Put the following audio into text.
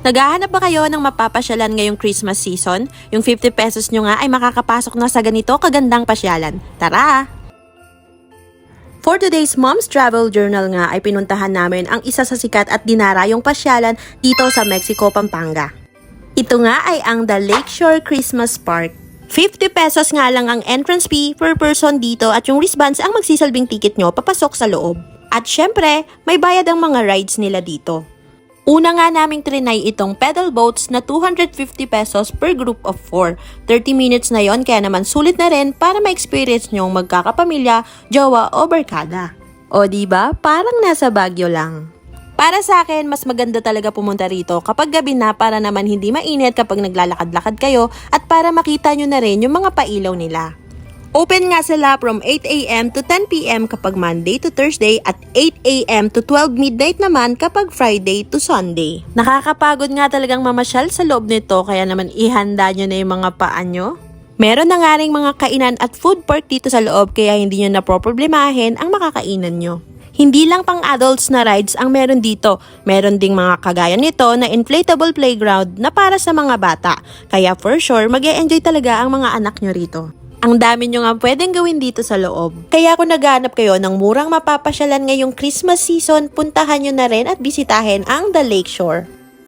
Naghahanap ba kayo ng mapapasyalan ngayong Christmas season? Yung 50 pesos nyo nga ay makakapasok na sa ganito kagandang pasyalan. Tara! For today's Mom's Travel Journal nga ay pinuntahan namin ang isa sa sikat at dinarayong pasyalan dito sa Mexico, Pampanga. Ito nga ay ang The Lakeshore Christmas Park. 50 pesos nga lang ang entrance fee per person dito at yung wristbands ang magsisilbing ticket nyo papasok sa loob. At syempre, may bayad ang mga rides nila dito. Una nga naming trinay itong pedal boats na 250 pesos per group of 4. 30 minutes na yon kaya naman sulit na rin para ma-experience nyong magkakapamilya, jowa o barkada. O diba? Parang nasa Baguio lang. Para sa akin, mas maganda talaga pumunta rito kapag gabi na para naman hindi mainit kapag naglalakad-lakad kayo at para makita nyo na rin yung mga pailaw nila. Open nga sila from 8 a.m. to 10 p.m. kapag Monday to Thursday at 8 a.m. to 12 midnight naman kapag Friday to Sunday. Nakakapagod nga talagang mamasyal sa loob nito kaya naman ihanda nyo na yung mga paa nyo. Meron na nga ring mga kainan at food park dito sa loob kaya hindi nyo na problemahin ang makakainan nyo. Hindi lang pang adults na rides ang meron dito. Meron ding mga kagaya nito na inflatable playground na para sa mga bata. Kaya for sure, mag-e-enjoy talaga ang mga anak nyo rito. Ang dami nyo nga pwedeng gawin dito sa loob. Kaya kung naghahanap kayo ng murang mapapasyalan ngayong Christmas season, puntahan nyo na rin at bisitahin ang The Lakeshore.